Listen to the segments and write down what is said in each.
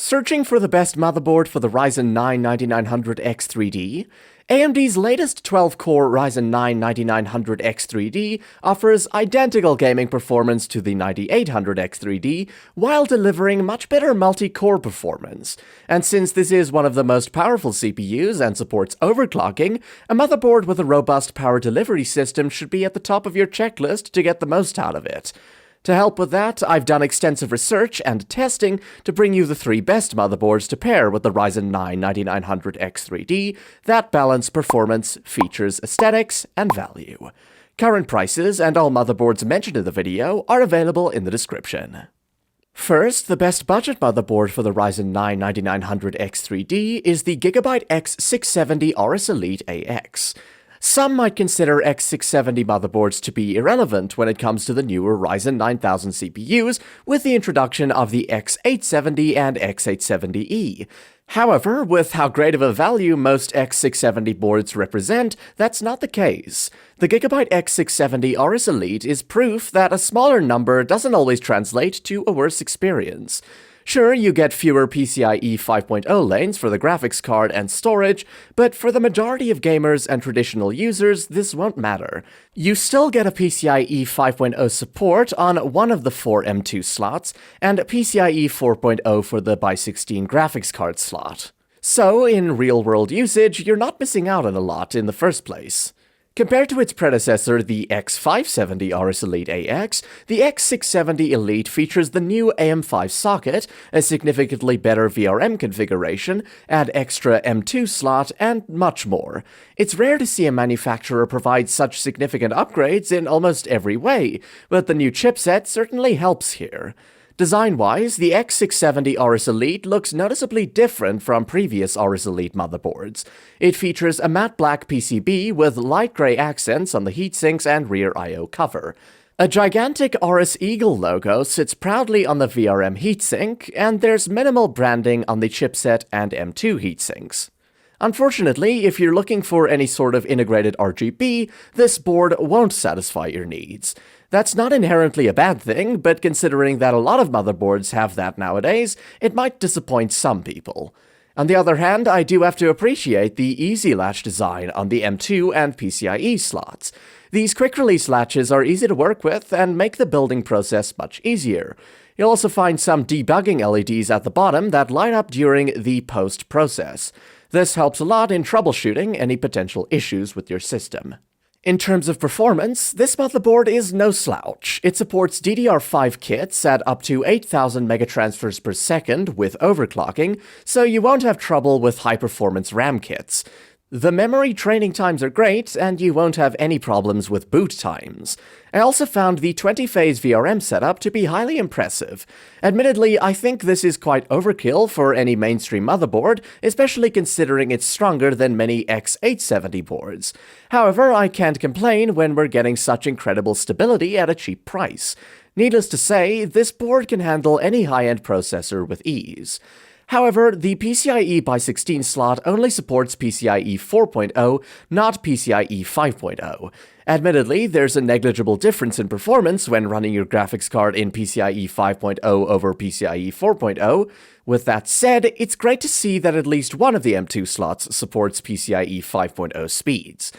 Searching for the best motherboard for the Ryzen 9 9900X3D? AMD's latest 12-core Ryzen 9 9900X3D offers identical gaming performance to the 9800X3D while delivering much better multi-core performance. And since this is one of the most powerful CPUs and supports overclocking, a motherboard with a robust power delivery system should be at the top of your checklist to get the most out of it. To help with that, I've done extensive research and testing to bring you the 3 best motherboards to pair with the Ryzen 9 9900X3D that balance performance, features, aesthetics, and value. Current prices and all motherboards mentioned in the video are available in the description. First, the best budget motherboard for the Ryzen 9 9900X3D is the Gigabyte X670 Aorus Elite AX. Some might consider X670 motherboards to be irrelevant when it comes to the newer Ryzen 9000 CPUs with the introduction of the X870 and X870E. However, with how great of a value most X670 boards represent, that's not the case. The Gigabyte X670 Aorus Elite is proof that a smaller number doesn't always translate to a worse experience. Sure, you get fewer PCIe 5.0 lanes for the graphics card and storage, but for the majority of gamers and traditional users, this won't matter. You still get a PCIe 5.0 support on one of the 4 M2 slots, and PCIe 4.0 for the x16 graphics card slot. So, in real-world usage, you're not missing out on a lot in the first place. Compared to its predecessor, the X570 Aorus Elite AX, the X670 Elite features the new AM5 socket, a significantly better VRM configuration, an extra M2 slot, and much more. It's rare to see a manufacturer provide such significant upgrades in almost every way, but the new chipset certainly helps here. Design-wise, the X670 Aorus Elite looks noticeably different from previous Aorus Elite motherboards. It features a matte black PCB with light gray accents on the heatsinks and rear I/O cover. A gigantic Aorus Eagle logo sits proudly on the VRM heatsink, and there's minimal branding on the chipset and M2 heatsinks. Unfortunately, if you're looking for any sort of integrated RGB, this board won't satisfy your needs. That's not inherently a bad thing, but considering that a lot of motherboards have that nowadays, it might disappoint some people. On the other hand, I do have to appreciate the easy latch design on the M2 and PCIe slots. These quick-release latches are easy to work with and make the building process much easier. You'll also find some debugging LEDs at the bottom that light up during the post-process. This helps a lot in troubleshooting any potential issues with your system. In terms of performance, this motherboard is no slouch. It supports DDR5 kits at up to 8,000 megatransfers per second with overclocking, so you won't have trouble with high-performance RAM kits. The memory training times are great, and you won't have any problems with boot times. I also found the 20-phase VRM setup to be highly impressive. Admittedly, I think this is quite overkill for any mainstream motherboard, especially considering it's stronger than many X870 boards. However, I can't complain when we're getting such incredible stability at a cheap price. Needless to say, this board can handle any high-end processor with ease. However, the PCIe x16 slot only supports PCIe 4.0, not PCIe 5.0. Admittedly, there's a negligible difference in performance when running your graphics card in PCIe 5.0 over PCIe 4.0. With that said, it's great to see that at least one of the M2 slots supports PCIe 5.0 speeds.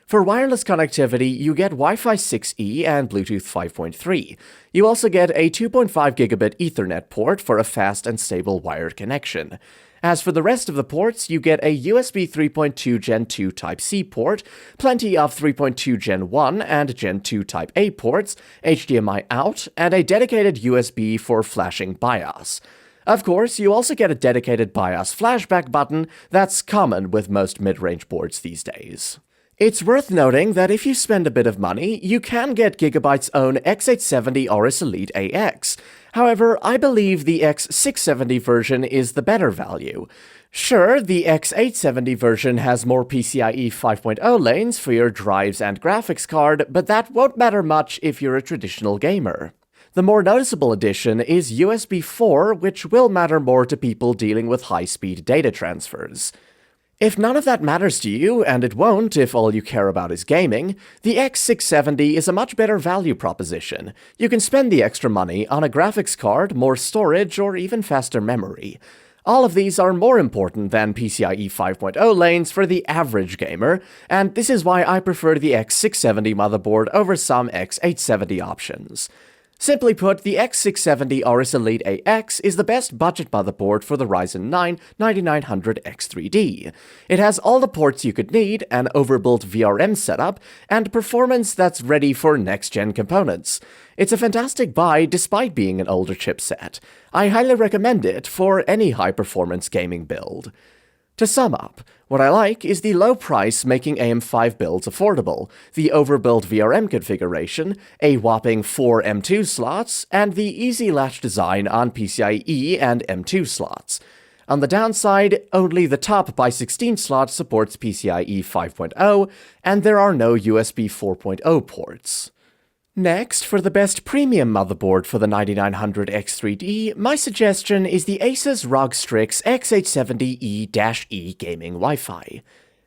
For wireless connectivity, you get Wi-Fi 6E and Bluetooth 5.3. You also get a 2.5 gigabit Ethernet port for a fast and stable wired connection. As for the rest of the ports, you get a USB 3.2 Gen 2 Type-C port, plenty of 3.2 Gen 1 and Gen 2 Type-A ports, HDMI out, and a dedicated USB for flashing BIOS. Of course, you also get a dedicated BIOS flashback button that's common with most mid-range boards these days. It's worth noting that if you spend a bit of money, you can get Gigabyte's own X870 Aorus Elite AX. However, I believe the X670 version is the better value. Sure, the X870 version has more PCIe 5.0 lanes for your drives and graphics card, but that won't matter much if you're a traditional gamer. The more noticeable addition is USB 4, which will matter more to people dealing with high-speed data transfers. If none of that matters to you, and it won't if all you care about is gaming, the X670 is a much better value proposition. You can spend the extra money on a graphics card, more storage, or even faster memory. All of these are more important than PCIe 5.0 lanes for the average gamer, and this is why I prefer the X670 motherboard over some X870 options. Simply put, the X670 Aorus Elite AX is the best budget motherboard for the Ryzen 9 9900X3D. It has all the ports you could need, an overbuilt VRM setup, and performance that's ready for next-gen components. It's a fantastic buy despite being an older chipset. I highly recommend it for any high-performance gaming build. To sum up, what I like is the low price making AM5 builds affordable, the overbuilt VRM configuration, a whopping 4 M2 slots, and the easy latch design on PCIe and M2 slots. On the downside, only the top by 16 slot supports PCIe 5.0, and there are no USB 4.0 ports. Next, for the best premium motherboard for the 9900X3D, my suggestion is the Asus ROG Strix X870E-E Gaming Wi-Fi.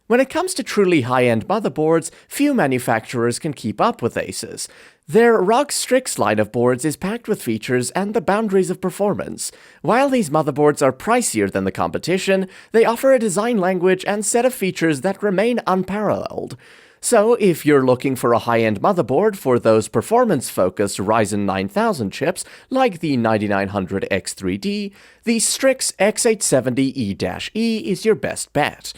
When it comes to truly high-end motherboards, few manufacturers can keep up with Asus. Their ROG Strix line of boards is packed with features and the boundaries of performance. While these motherboards are pricier than the competition, they offer a design language and set of features that remain unparalleled. So, if you're looking for a high-end motherboard for those performance-focused Ryzen 9000 chips like the 9900X3D, the Strix X870E-E is your best bet.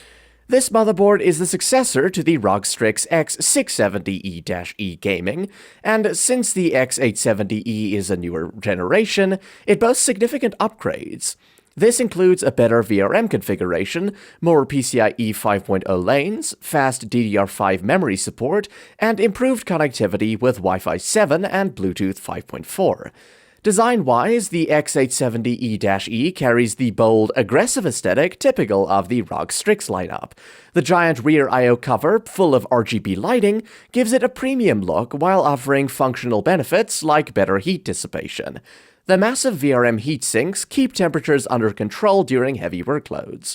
This motherboard is the successor to the ROG Strix X670E-E Gaming, and since the X870E is a newer generation, it boasts significant upgrades. This includes a better VRM configuration, more PCIe 5.0 lanes, fast DDR5 memory support, and improved connectivity with Wi-Fi 7 and Bluetooth 5.4. Design-wise, the X870E-E carries the bold, aggressive aesthetic typical of the ROG Strix lineup. The giant rear I/O cover, full of RGB lighting, gives it a premium look while offering functional benefits like better heat dissipation. The massive VRM heatsinks keep temperatures under control during heavy workloads.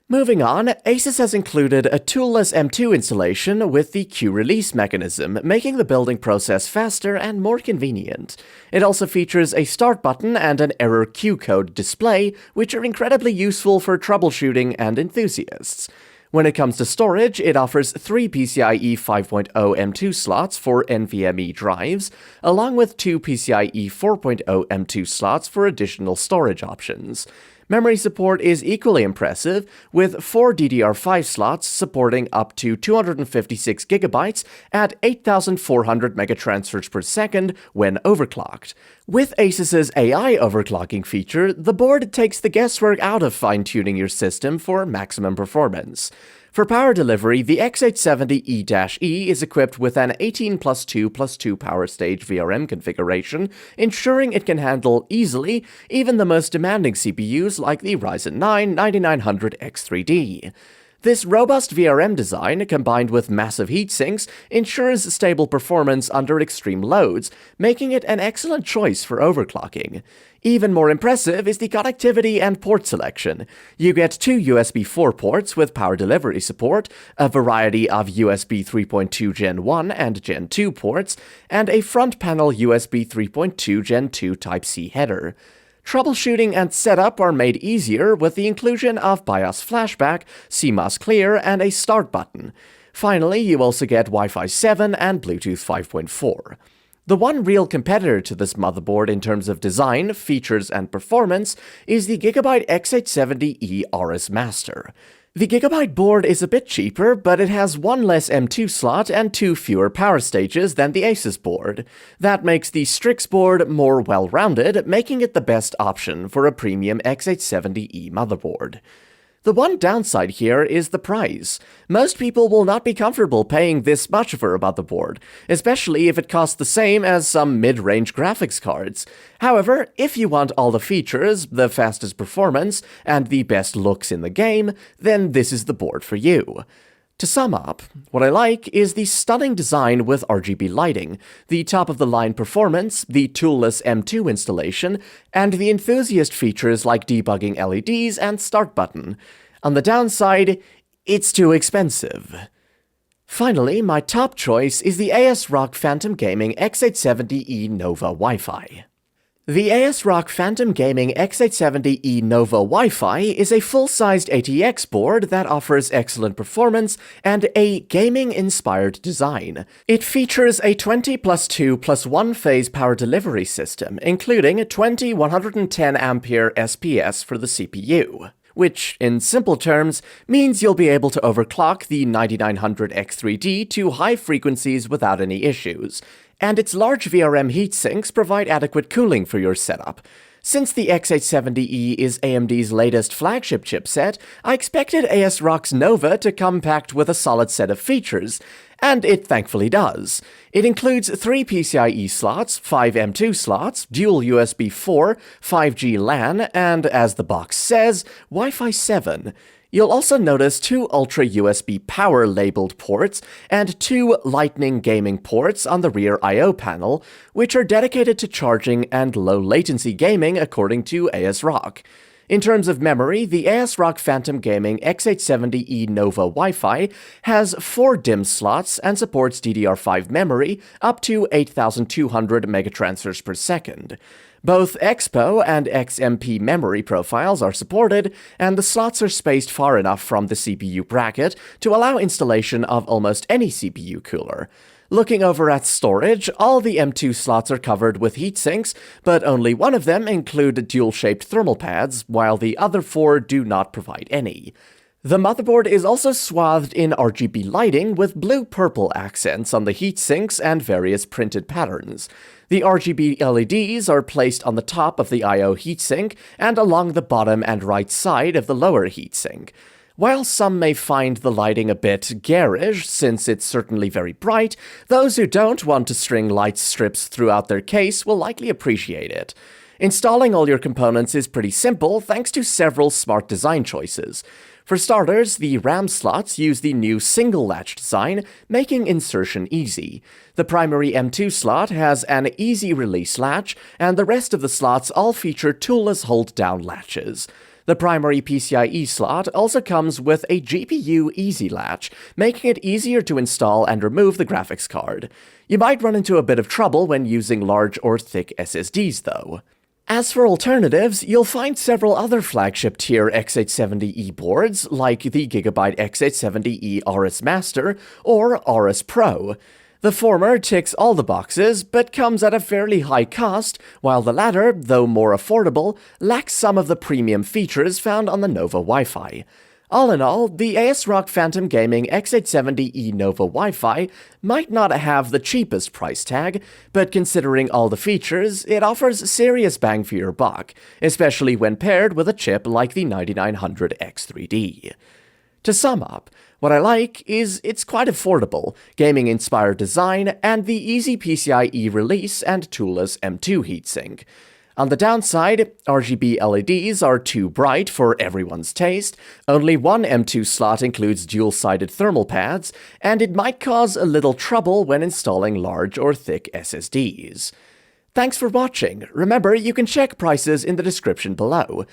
Moving on, Asus has included a toolless M2 installation with the Q-release mechanism, making the building process faster and more convenient. It also features a start button and an error Q code display, which are incredibly useful for troubleshooting and enthusiasts. When it comes to storage, it offers 3 PCIe 5.0 M2 slots for NVMe drives, along with 2 PCIe 4.0 M2 slots for additional storage options. Memory support is equally impressive, with 4 DDR5 slots supporting up to 256GB at 8,400 megatransfers per second when overclocked. With Asus's AI overclocking feature, the board takes the guesswork out of fine-tuning your system for maximum performance. For power delivery, the X870E-E is equipped with an 18+2+2 power stage VRM configuration, ensuring it can handle easily even the most demanding CPUs like the Ryzen 9 9900X3D. This robust VRM design, combined with massive heatsinks, ensures stable performance under extreme loads, making it an excellent choice for overclocking. Even more impressive is the connectivity and port selection. You get 2 USB 4 ports with power delivery support, a variety of USB 3.2 Gen 1 and Gen 2 ports, and a front panel USB 3.2 Gen 2 Type-C header. Troubleshooting and setup are made easier with the inclusion of BIOS flashback, CMOS clear, and a start button. Finally, you also get Wi-Fi 7 and Bluetooth 5.4. The one real competitor to this motherboard in terms of design, features, and performance is the Gigabyte X870E Aorus Master. The Gigabyte board is a bit cheaper, but it has 1 less M2 slot and 2 fewer power stages than the Asus board. That makes the Strix board more well-rounded, making it the best option for a premium X870E motherboard. The one downside here is the price. Most people will not be comfortable paying this much for a motherboard, especially if it costs the same as some mid-range graphics cards. However, if you want all the features, the fastest performance, and the best looks in the game, then this is the board for you. To sum up, what I like is the stunning design with RGB lighting, the top-of-the-line performance, the toolless M2 installation, and the enthusiast features like debugging LEDs and start button. On the downside, it's too expensive. Finally, my top choice is the ASRock Phantom Gaming X870E Nova Wi-Fi. The ASRock Phantom Gaming X870E Nova Wi-Fi is a full-sized ATX board that offers excellent performance and a gaming-inspired design. It features a 20+2+1 phase power delivery system, including a 20 110 ampere SPS for the CPU, which, in simple terms, means you'll be able to overclock the 9900X3D to high frequencies without any issues. And its large VRM heatsinks provide adequate cooling for your setup. Since the X870E is AMD's latest flagship chipset, I expected ASRock's Nova to come packed with a solid set of features, and it thankfully does. It includes 3 PCIe slots, 5 M2 slots, dual USB 4, 5G LAN, and, as the box says, Wi-Fi 7. You'll also notice 2 Ultra USB power labeled ports and 2 Lightning gaming ports on the rear I/O panel, which are dedicated to charging and low latency gaming according to ASRock. In terms of memory, the ASRock Phantom Gaming X870E Nova Wi-Fi has 4 DIMM slots and supports DDR5 memory up to 8,200 megatransfers per second. Both Expo and XMP memory profiles are supported, and the slots are spaced far enough from the CPU bracket to allow installation of almost any CPU cooler. Looking over at storage, all the M2 slots are covered with heatsinks, but only one of them include dual-shaped thermal pads, while the other 4 do not provide any. The motherboard is also swathed in RGB lighting with blue-purple accents on the heatsinks and various printed patterns. The RGB LEDs are placed on the top of the I/O heatsink and along the bottom and right side of the lower heatsink. While some may find the lighting a bit garish, since it's certainly very bright, those who don't want to string light strips throughout their case will likely appreciate it. Installing all your components is pretty simple thanks to several smart design choices. For starters, the RAM slots use the new single-latch design, making insertion easy. The primary M2 slot has an easy-release latch, and the rest of the slots all feature toolless hold-down latches. The primary PCIe slot also comes with a GPU Easy Latch, making it easier to install and remove the graphics card. You might run into a bit of trouble when using large or thick SSDs, though. As for alternatives, you'll find several other flagship-tier X870E boards, like the Gigabyte X870E Aorus Master or Aorus Pro. The former ticks all the boxes, but comes at a fairly high cost, while the latter, though more affordable, lacks some of the premium features found on the Nova Wi-Fi. All in all, the ASRock Phantom Gaming X870E Nova Wi-Fi might not have the cheapest price tag, but considering all the features, it offers serious bang for your buck, especially when paired with a chip like the 9900X3D. To sum up, what I like is it's quite affordable, gaming-inspired design, and the easy PCIe release and toolless M2 heatsink. On the downside, RGB LEDs are too bright for everyone's taste, only one M2 slot includes dual-sided thermal pads, and it might cause a little trouble when installing large or thick SSDs. Thanks for watching. Remember, you can check prices in the description below.